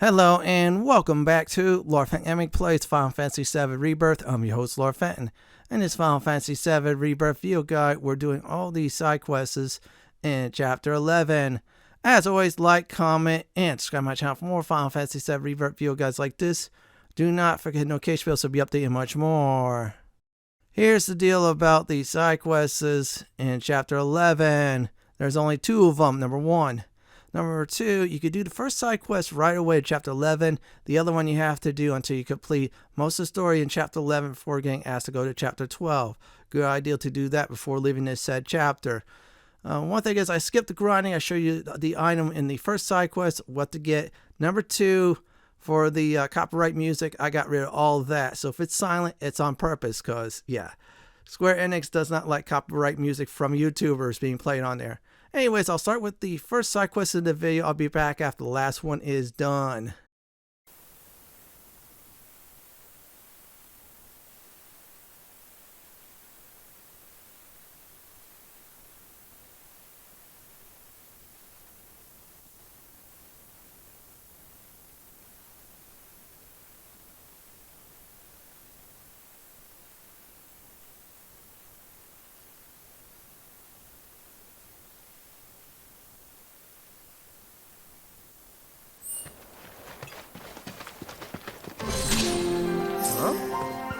Hello and welcome back to Lord Fenton Gaming Plays Final Fantasy VII Rebirth. I'm your host Lord Fenton. In this Final Fantasy VII Rebirth video guide, we're doing all these side quests in Chapter 11. As always, like, comment, and subscribe to my channel for more Final Fantasy VII Rebirth video guides like this. Do not forget the notification bell so you'll be updated much more. Here's the deal about these side quests in Chapter 11. There's only two of them. Number 1. Number 2, you could do the first side quest right away in Chapter 11. The other one you have to do until you complete most of the story in Chapter 11 before getting asked to go to Chapter 12. Good idea to do that before leaving this said chapter. One thing is I skipped the grinding. I show you the item in the first side quest, what to get. Number 2, for the copyright music, I got rid of all of that. So if it's silent, it's on purpose because, yeah, Square Enix does not like copyright music from YouTubers being played on there. Anyways, I'll start with the first side quest in the video. I'll be back after the last one is done.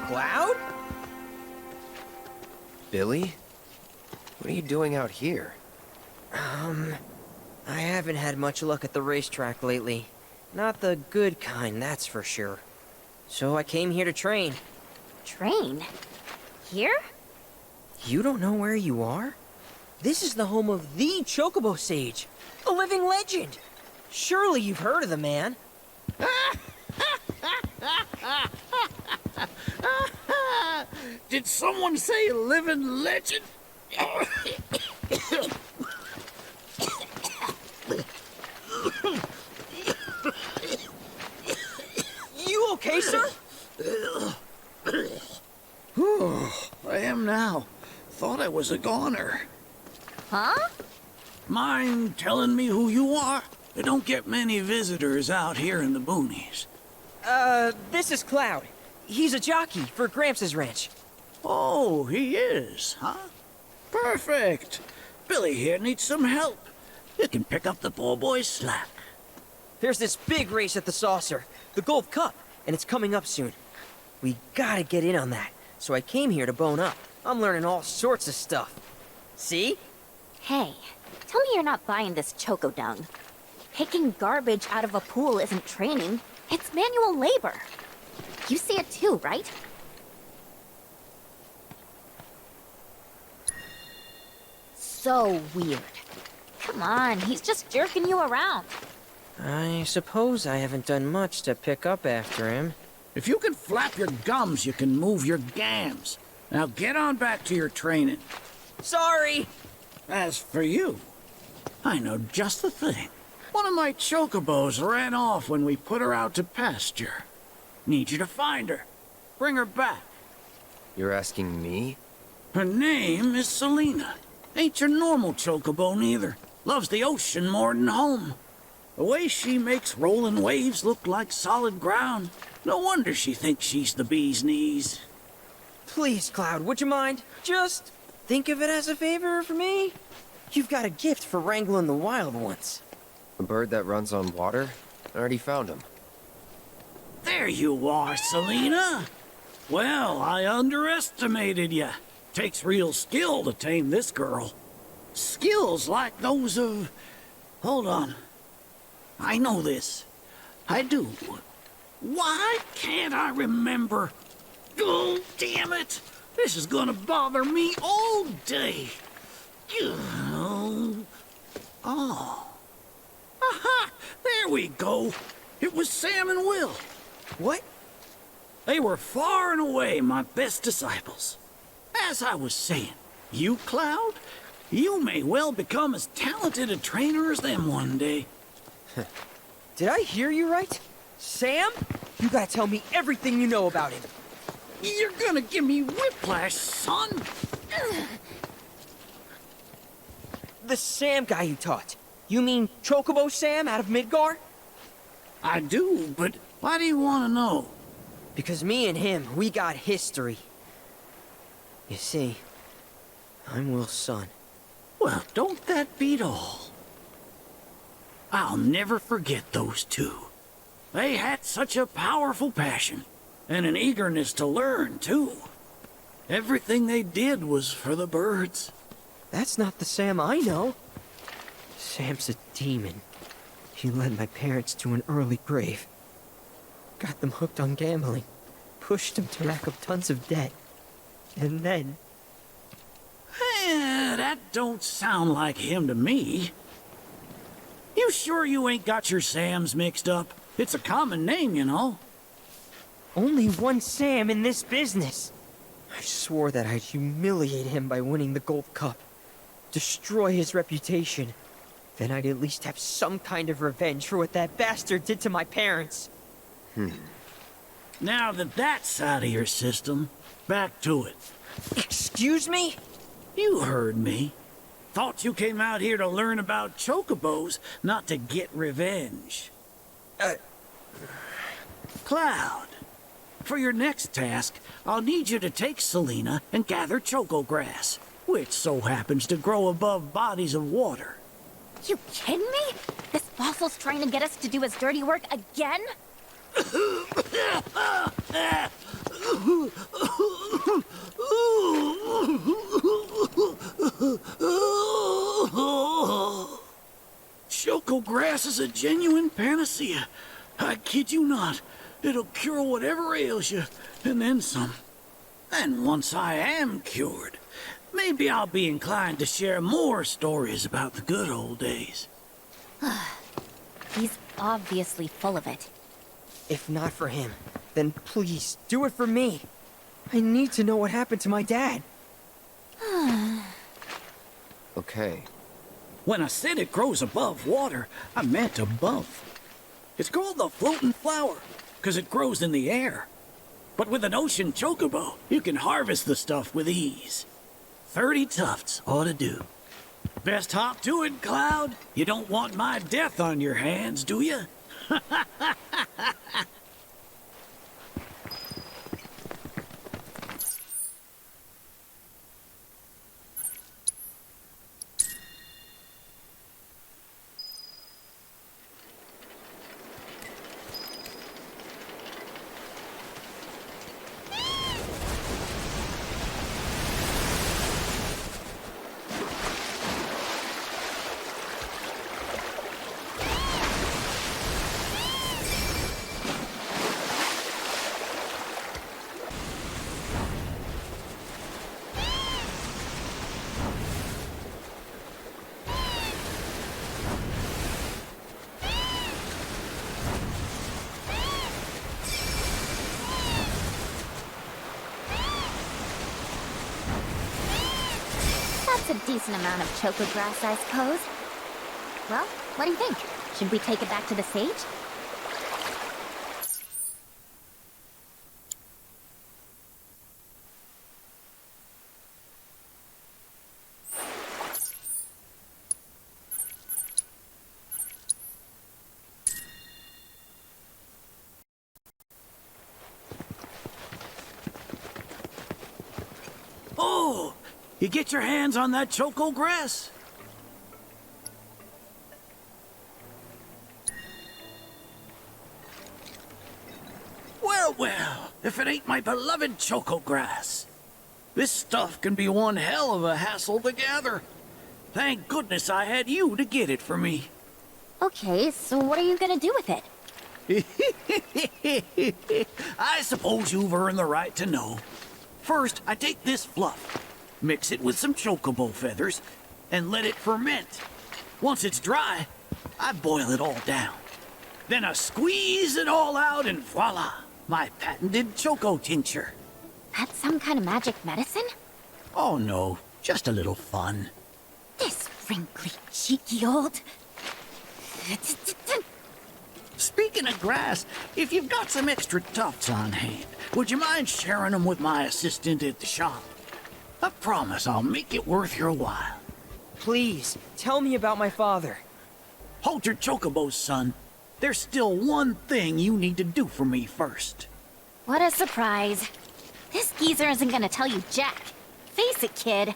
Cloud? Billy? What are you doing out here? I haven't had much luck at the racetrack lately. Not the good kind, that's for sure. So I came here to train. Train? Here? You don't know where you are? This is the home of the Chocobo Sage, a living legend. Surely you've heard of the man. Did someone say living legend? You okay, sir? I am now. Thought I was a goner. Huh? Mind telling me who you are? There don't get many visitors out here in the boonies. This is Cloud. He's a jockey for Gramps' ranch. Oh, he is, huh? Perfect. Billy here needs some help. You can pick up the poor boy's slack. There's this big race at the Saucer, the Gold Cup, and it's coming up soon. We gotta get in on that, so I came here to bone up. I'm learning all sorts of stuff. See? Hey, tell me you're not buying this choco dung. Picking garbage out of a pool isn't training, it's manual labor. You see it too, right? So weird. Come on, he's just jerking you around. I suppose I haven't done much to pick up after him. If you can flap your gums, you can move your gams. Now get on back to your training. Sorry! As for you, I know just the thing. One of my chocobos ran off when we put her out to pasture. Need you to find her. Bring her back. You're asking me? Her name is Selena. Ain't your normal chocobo neither. Loves the ocean more than home. The way she makes rolling waves look like solid ground. No wonder she thinks she's the bee's knees. Please, Cloud, would you mind? Just think of it as a favor for me. You've got a gift for wrangling the wild ones. A bird that runs on water? I already found him. There you are, Selena. Well, I underestimated you. Takes real skill to tame this girl. Skills like those of... Hold on. I know this. I do. Why can't I remember? Oh, damn it! This is gonna bother me all day. Oh. Aha! There we go. It was Sam and Will. What? They were far and away my best disciples. As I was saying, you, Cloud, you may well become as talented a trainer as them one day. Did I hear you right? Sam? You gotta tell me everything you know about him. You're gonna give me whiplash, son. The Sam guy you taught. You mean Chocobo Sam out of Midgar? I do, but why do you want to know? Because me and him, we got history. You see, I'm Will's son. Well, don't that beat all? I'll never forget those two. They had such a powerful passion, and an eagerness to learn, too. Everything they did was for the birds. That's not the Sam I know. Sam's a demon. He led my parents to an early grave. Got them hooked on gambling. Pushed them to rack up tons of debt. And then... That don't sound like him to me. You sure you ain't got your Sams mixed up? It's a common name, you know. Only one Sam in this business. I swore that I'd humiliate him by winning the Gold Cup. Destroy his reputation. Then I'd at least have some kind of revenge for what that bastard did to my parents. Now that that's out of your system, back to it. Excuse me? You heard me. Thought you came out here to learn about chocobos, not to get revenge. Cloud, for your next task, I'll need you to take Selena and gather chocograss, which so happens to grow above bodies of water. You kidding me? This fossil's trying to get us to do his dirty work again? Chocograss is a genuine panacea. I kid you not. It'll cure whatever ails you, and then some. And once I am cured, maybe I'll be inclined to share more stories about the good old days. He's obviously full of it. If not for him, then please, do it for me. I need to know what happened to my dad. Okay. When I said it grows above water, I meant above. It's called the floating flower, because it grows in the air. But with an ocean chocobo, you can harvest the stuff with ease. 30 tufts ought to do. Best hop to it, Cloud. You don't want my death on your hands, do you? That's a decent amount of chocograss, I suppose. Well, what do you think? Should we take it back to the sage? Oh, you get your hands on that chocograss? Well, if it ain't my beloved chocograss. This stuff can be one hell of a hassle to gather. Thank goodness I had you to get it for me. Okay, so what are you gonna do with it? I suppose you've earned the right to know. First, I take this fluff, mix it with some chocobo feathers, and let it ferment. Once it's dry, I boil it all down. Then I squeeze it all out and voila, my patented choco tincture. That's some kind of magic medicine? Oh no, just a little fun. This wrinkly, cheeky old... Speaking of grass, if you've got some extra tufts on hand, would you mind sharing them with my assistant at the shop? I promise I'll make it worth your while. Please, tell me about my father. Hold your chocobos, son. there's still one thing you need to do for me first. What a surprise. This geezer isn't gonna tell you jack. Face it, kid.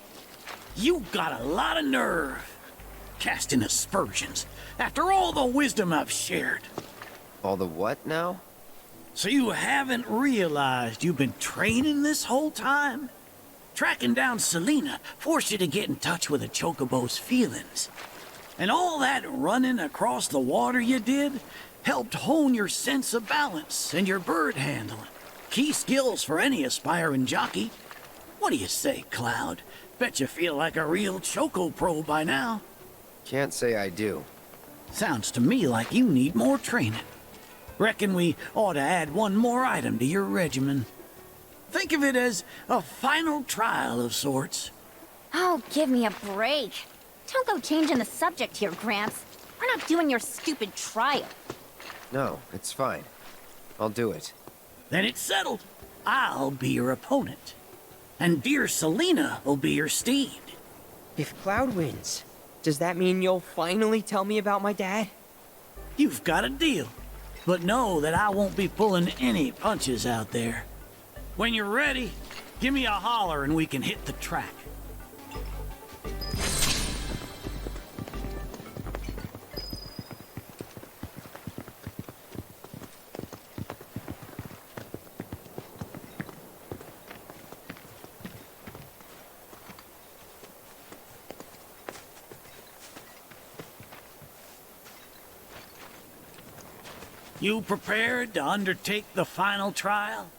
You got a lot of nerve. Casting aspersions after all the wisdom I've shared. All the what now? So you haven't realized you've been training this whole time? Tracking down Selena forced you to get in touch with a Chocobo's feelings. And all that running across the water you did helped hone your sense of balance and your bird handling. Key skills for any aspiring jockey. What do you say, Cloud? Bet you feel like a real Choco pro by now. Can't say I do. Sounds to me like you need more training. Reckon we ought to add one more item to your regimen. Think of it as a final trial of sorts. Oh, give me a break. Don't go changing the subject here, Gramps. We're not doing your stupid trial. No, it's fine. I'll do it. Then it's settled. I'll be your opponent. And dear Selena will be your steed. If Cloud wins, does that mean you'll finally tell me about my dad? You've got a deal. But know that I won't be pulling any punches out there. When you're ready, give me a holler and we can hit the track. You prepared to undertake the final trial?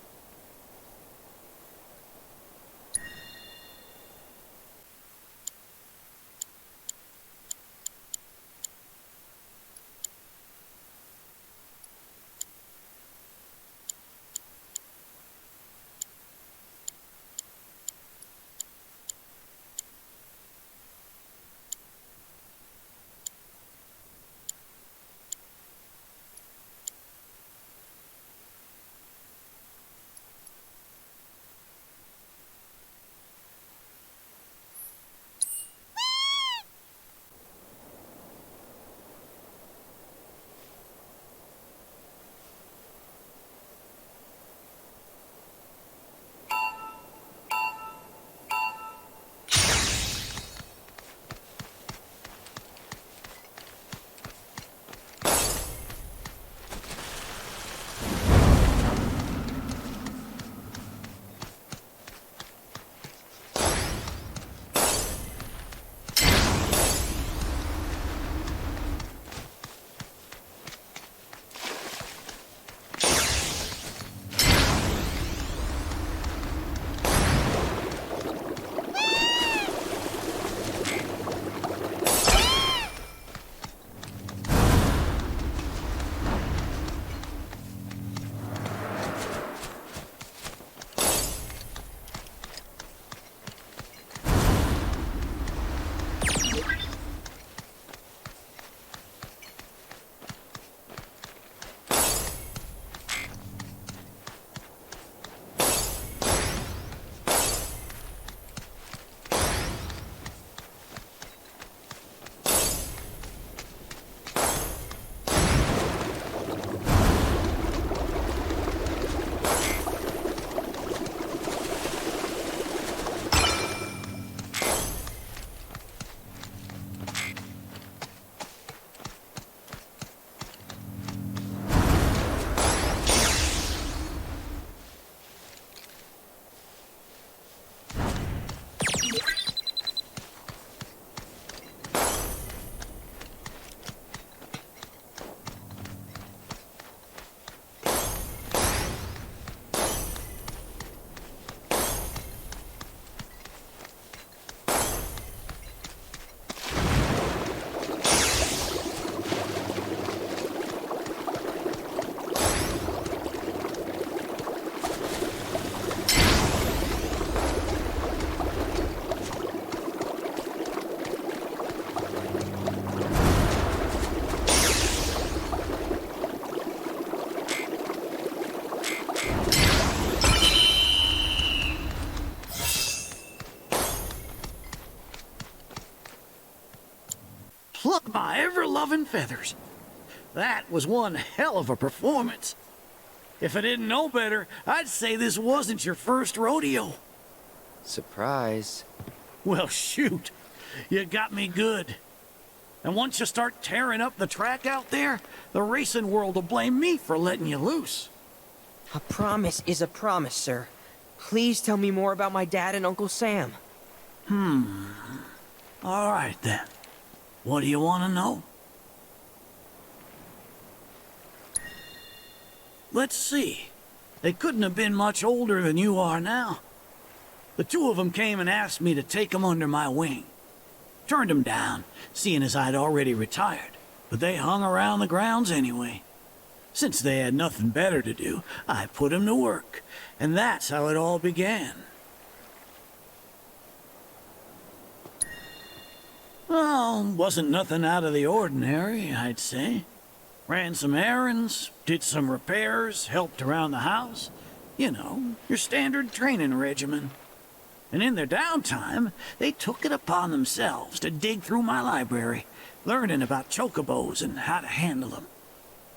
Pluck my ever-loving feathers. That was one hell of a performance. If I didn't know better, I'd say this wasn't your first rodeo. Surprise. Well, shoot. You got me good. And once you start tearing up the track out there, the racing world will blame me for letting you loose. A promise is a promise, sir. Please tell me more about my dad and Uncle Sam. All right, then. What do you want to know? Let's see. They couldn't have been much older than you are now. The two of them came and asked me to take them under my wing. Turned them down, seeing as I'd already retired, but they hung around the grounds anyway. Since they had nothing better to do, I put them to work, and that's how it all began. Well, wasn't nothing out of the ordinary, I'd say. Ran some errands, did some repairs, helped around the house. You know, your standard training regimen. And in their downtime, they took it upon themselves to dig through my library, learning about chocobos and how to handle them.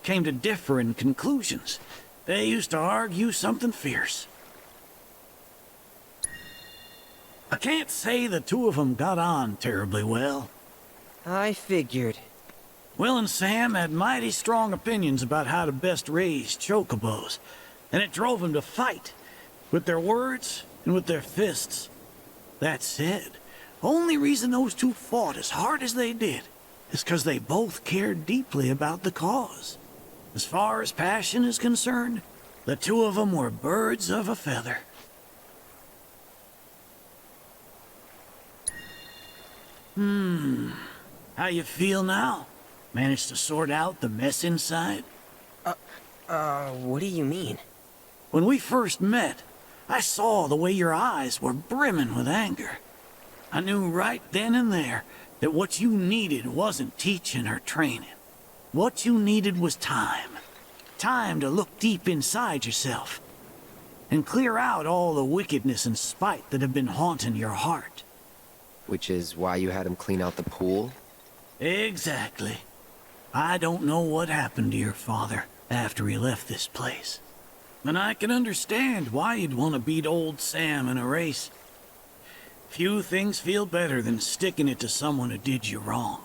Came to differing conclusions. They used to argue something fierce. I can't say the two of them got on terribly well. I figured. Will and Sam had mighty strong opinions about how to best raise chocobos, and it drove them to fight, with their words and with their fists. That said, only reason those two fought as hard as they did is because they both cared deeply about the cause. As far as passion is concerned, the two of them were birds of a feather. How you feel now? Managed to sort out the mess inside? What do you mean? When we first met, I saw the way your eyes were brimming with anger. I knew right then and there that what you needed wasn't teaching or training. What you needed was time. Time to look deep inside yourself and clear out all the wickedness and spite that have been haunting your heart. Which is why you had him clean out the pool? Exactly. I don't know what happened to your father after he left this place. And I can understand why you'd want to beat old Sam in a race. Few things feel better than sticking it to someone who did you wrong.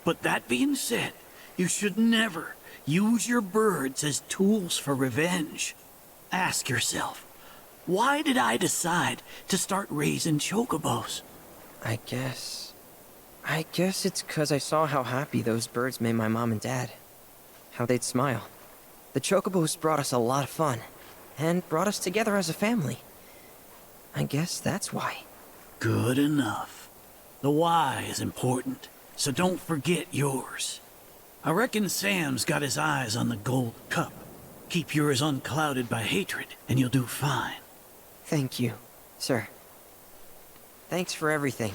But that being said, you should never use your birds as tools for revenge. Ask yourself, why did I decide to start raising chocobos? I guess it's 'cause I saw how happy those birds made my mom and dad. How they'd smile. The chocobos brought us a lot of fun, and brought us together as a family. I guess that's why. Good enough. The why is important, so don't forget yours. I reckon Sam's got his eyes on the gold cup. Keep yours unclouded by hatred, and you'll do fine. Thank you, sir. Thanks for everything.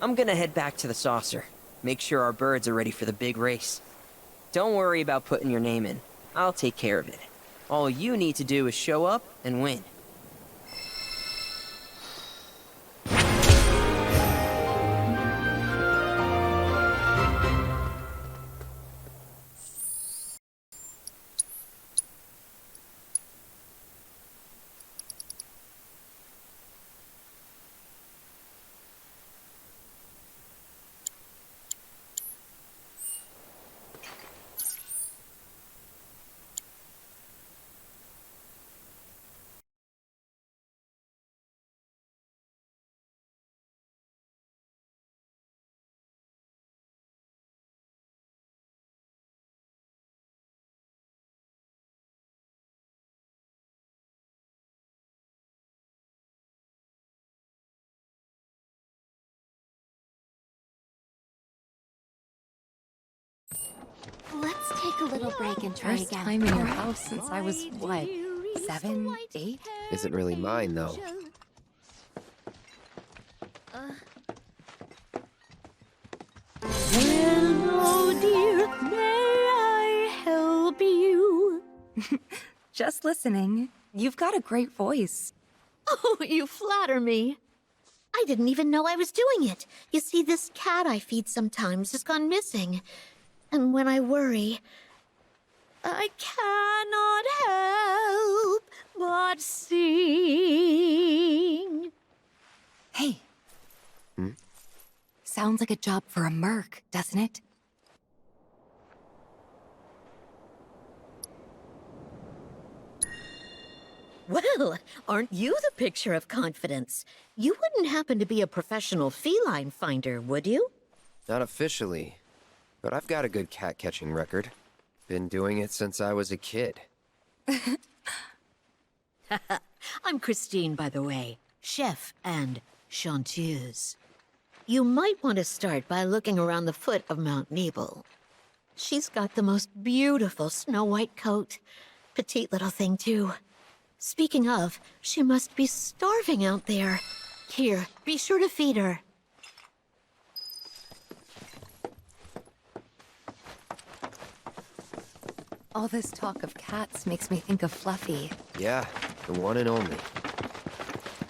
I'm gonna head back to the saucer. Make sure our birds are ready for the big race. Don't worry about putting your name in. I'll take care of it. All you need to do is show up and win. Let's take a little break and try First again. time in your house since I was, what, 7, 8? Isn't really mine, though. Hello, dear. May I help you? Just listening. You've got a great voice. Oh, you flatter me. I didn't even know I was doing it. You see, this cat I feed sometimes has gone missing. And when I worry, I cannot help but sing. Hey. Sounds like a job for a merc, doesn't it? Well, aren't you the picture of confidence? You wouldn't happen to be a professional feline finder, would you? Not officially, but I've got a good cat-catching record. Been doing it since I was a kid. I'm Christine, by the way. Chef and chanteuse. You might want to start by looking around the foot of Mount Nibel. She's got the most beautiful snow-white coat. Petite little thing, too. Speaking of, she must be starving out there. Here, be sure to feed her. All this talk of cats makes me think of Fluffy. Yeah, the one and only.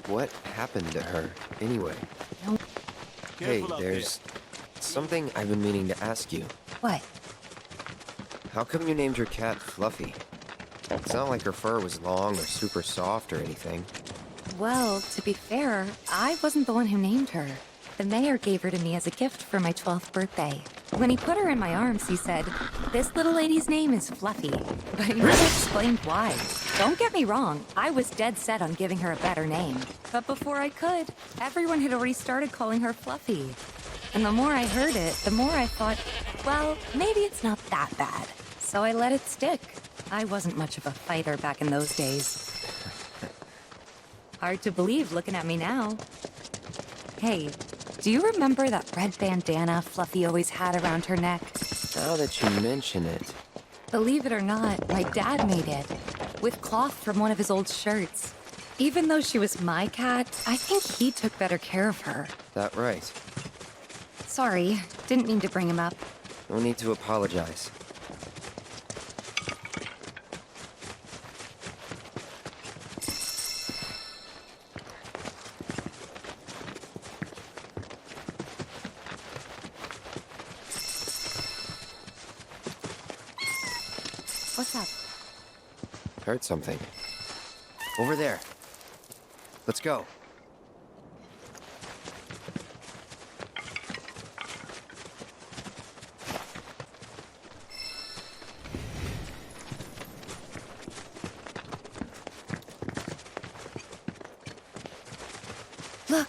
What happened to her, anyway? Hey, there's something I've been meaning to ask you. What? How come you named your cat Fluffy? It's not like her fur was long or super soft or anything. Well, to be fair, I wasn't the one who named her. The mayor gave her to me as a gift for my 12th birthday. When he put her in my arms, he said, "This little lady's name is Fluffy." But he never explained why. Don't get me wrong, I was dead set on giving her a better name. But before I could, everyone had already started calling her Fluffy. And the more I heard it, the more I thought, well, maybe it's not that bad. So I let it stick. I wasn't much of a fighter back in those days. Hard to believe looking at me now. Hey, do you remember that red bandana Fluffy always had around her neck? Now that you mention it. Believe it or not, my dad made it. With cloth from one of his old shirts. Even though she was my cat, I think he took better care of her. That right. Sorry, didn't mean to bring him up. No need to apologize. What's up? Heard something. Over there. Let's go. Look.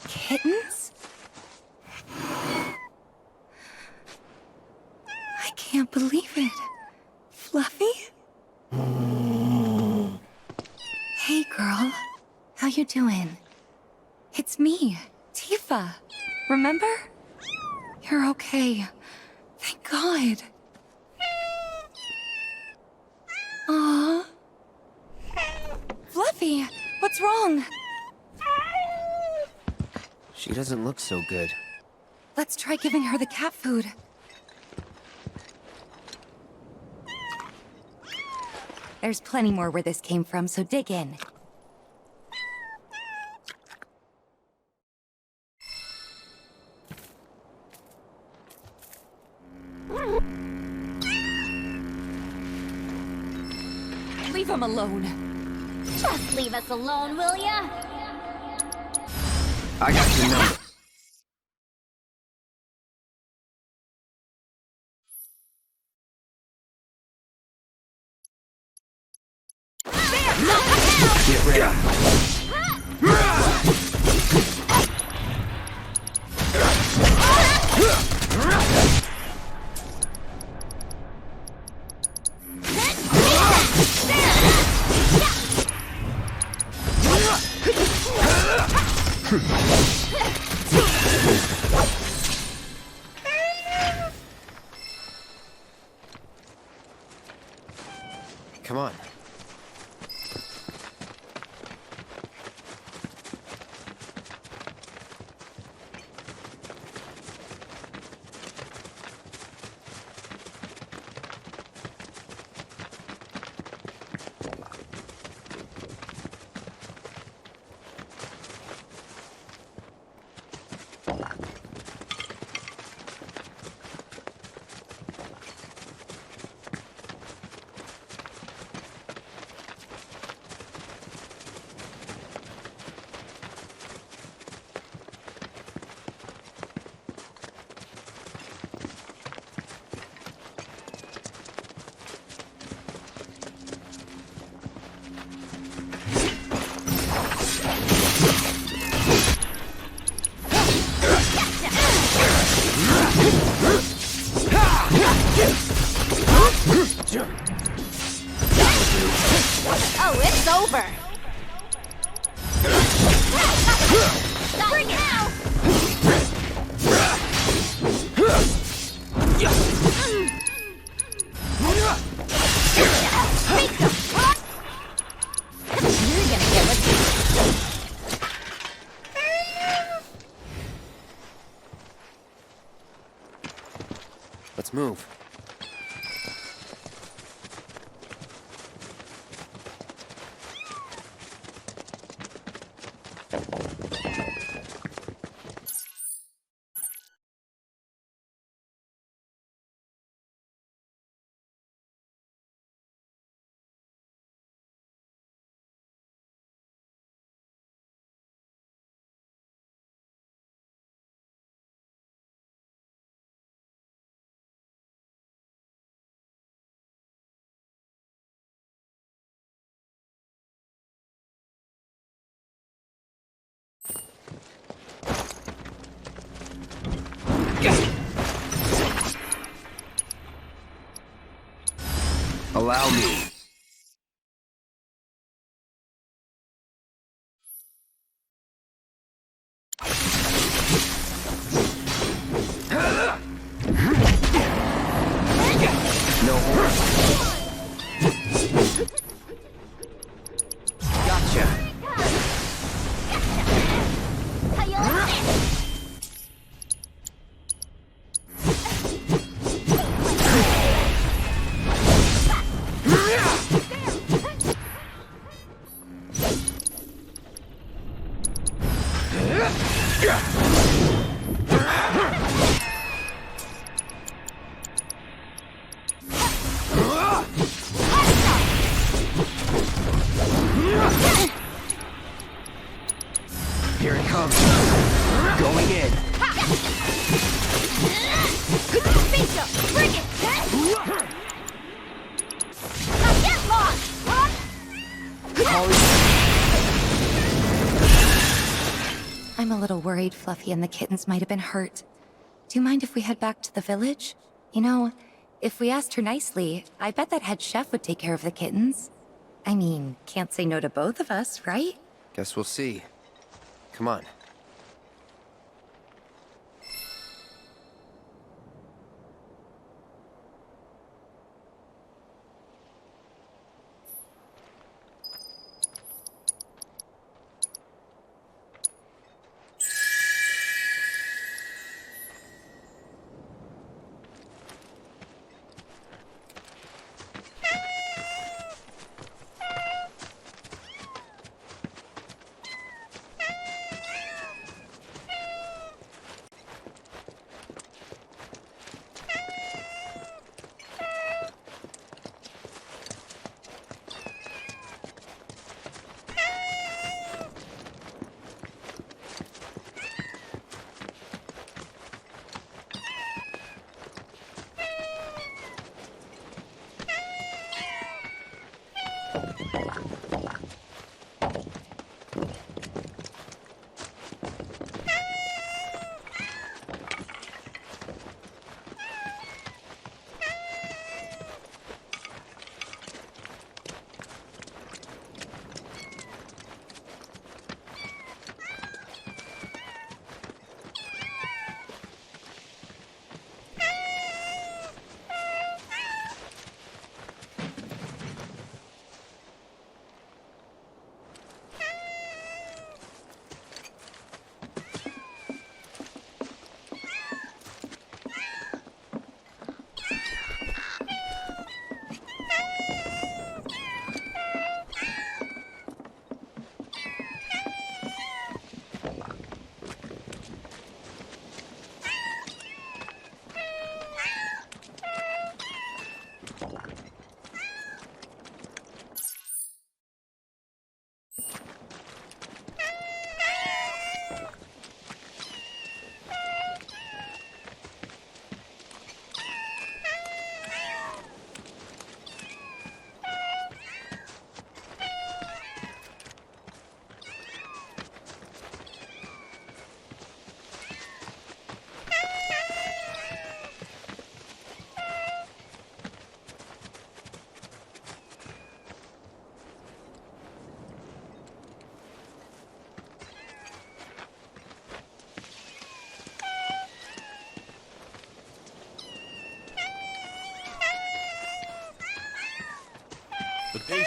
Kittens? I can't believe it. Fluffy? Hey, girl. How you doing? It's me, Tifa. Remember? You're okay. Thank God. Aww. Fluffy, what's wrong? She doesn't look so good. Let's try giving her the cat food. There's plenty more where this came from, so dig in. Leave him alone. Just leave us alone, will ya? I got your number. Get ready. is over. Bring it out. You're gonna get what's Let's move. Allow me. No more. Gotcha. Here it comes. Going in. Bring it! Now get lost! I'm a little worried Fluffy and the kittens might have been hurt. Do you mind if we head back to the village? You know, if we asked her nicely, I bet that head chef would take care of the kittens. I mean, can't say no to both of us, right? Guess we'll see. Come on.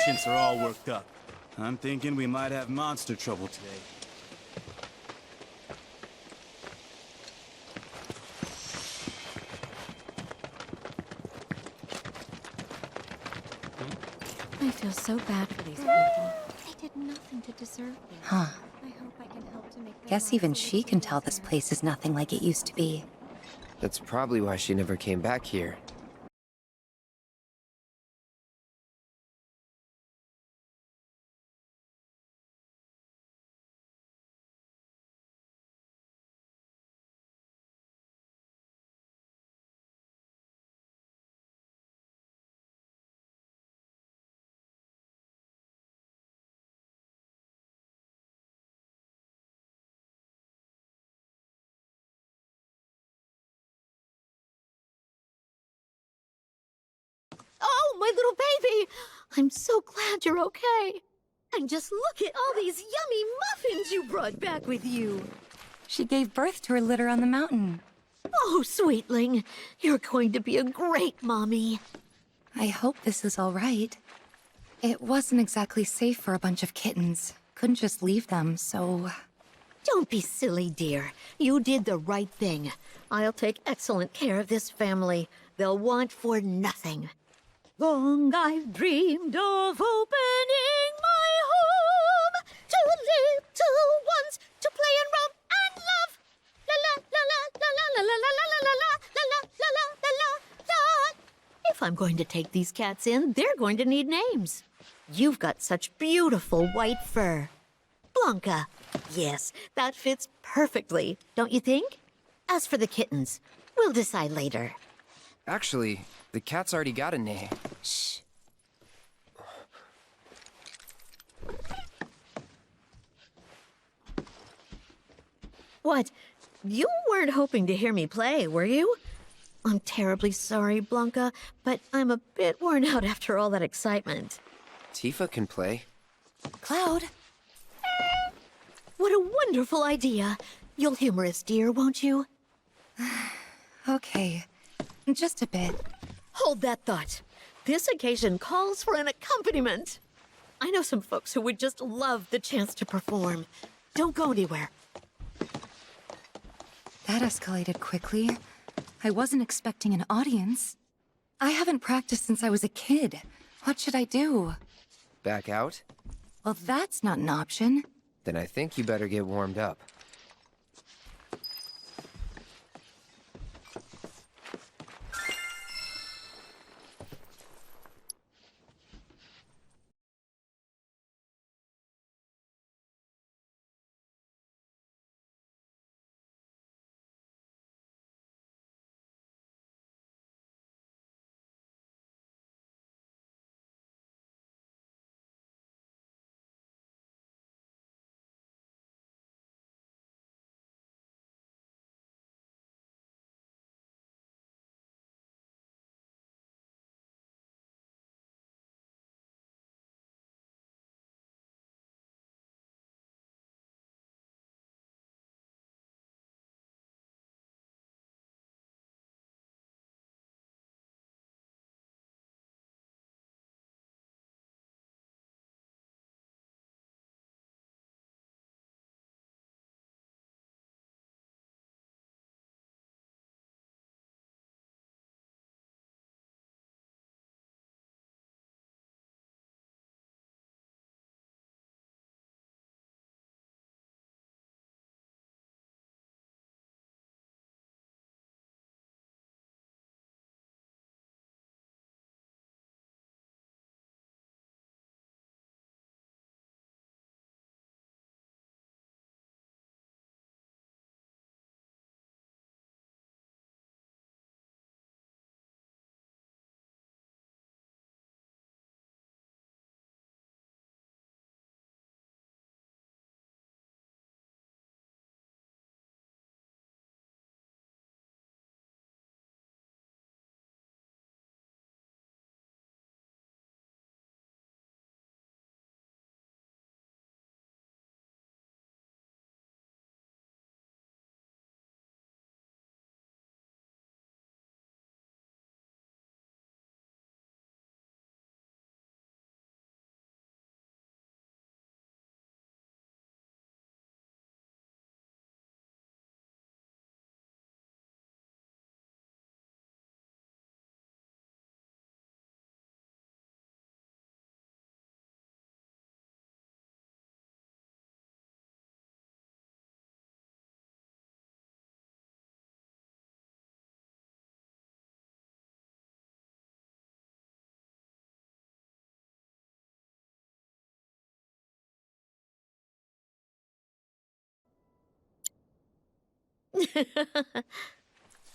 patients are all worked up. I'm thinking we might have monster trouble today. I feel so bad for these people. They did nothing to deserve this. Huh. I hope I can help to make their Guess lives even a she little can tell this easier. place is nothing like it used to be. That's probably why she never came back here. Oh, my little baby! I'm so glad you're okay. And just look at all these yummy muffins you brought back with you. She gave birth to her litter on the mountain. Oh, sweetling, you're going to be a great mommy. I hope this is all right. It wasn't exactly safe for a bunch of kittens. Couldn't just leave them, so... Don't be silly, dear. You did the right thing. I'll take excellent care of this family. They'll want for nothing. Long I've dreamed of opening my home to little ones to play and romp and love. La la la la la la la la la la la la la la la la la. If I'm going to take these cats in, they're going to need names. You've got such beautiful white fur. Blanca. Yes, that fits perfectly, don't you think? As for the kittens, we'll decide later. Actually, the cat's already got a name. Shh. What? You weren't hoping to hear me play, were you? I'm terribly sorry, Blanca, but I'm a bit worn out after all that excitement. Tifa can play. Cloud? What a wonderful idea. You'll humor us, dear, won't you? Okay. Just a bit. Hold that thought. This occasion calls for an accompaniment. I know some folks who would just love the chance to perform. Don't go anywhere. That escalated quickly. I wasn't expecting an audience. I haven't practiced since I was a kid. What should I do? Back out? Well, that's not an option. Then I think you better get warmed up.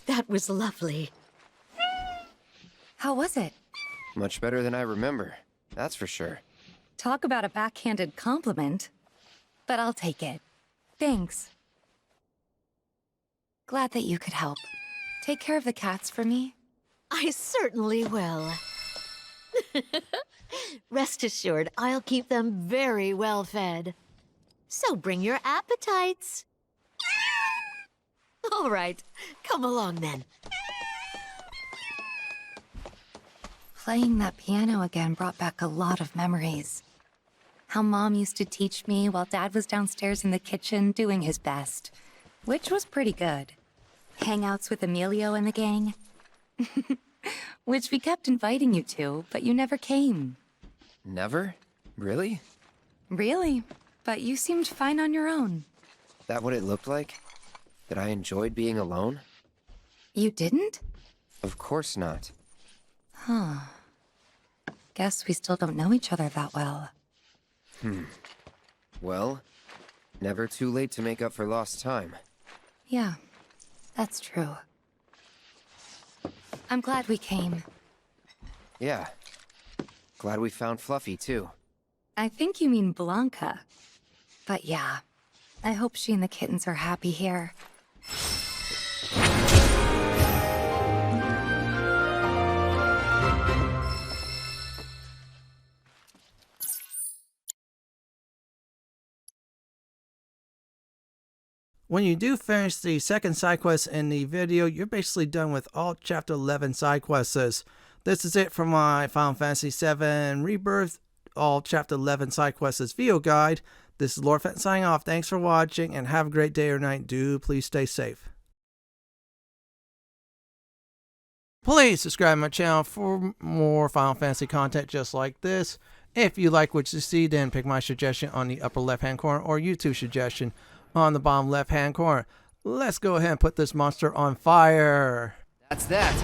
That was lovely. How was it? Much better than I remember, that's for sure. Talk about a backhanded compliment. But I'll take it. Thanks. Glad that you could help. Take care of the cats for me. I certainly will. Rest assured, I'll keep them very well fed. So bring your appetites. All right, come along then. Playing that piano again brought back a lot of memories. How Mom used to teach me while Dad was downstairs in the kitchen doing his best, which was pretty good. Hangouts with Emilio and the gang, which we kept inviting you to, but you never came. Never? Really? Really? But you seemed fine on your own. That what it looked like? That I enjoyed being alone? You didn't? Of course not. Huh. Guess we still don't know each other that well. Well, never too late to make up for lost time. Yeah, that's true. I'm glad we came. Yeah. Glad we found Fluffy, too. I think you mean Blanca. But yeah, I hope she and the kittens are happy here. When you do finish the second side quest in the video, you're basically done with all Chapter 11 side quests. This is it for my Final Fantasy VII Rebirth, all Chapter 11 side quests video guide. This is Lord Fenton signing off. Thanks for watching, and have a great day or night. Do please stay safe. Please subscribe to my channel for more Final Fantasy content just like this. If you like what you see, then pick my suggestion on the upper left hand corner or YouTube suggestion on the bottom left hand corner. Let's go ahead and put this monster on fire. That's that.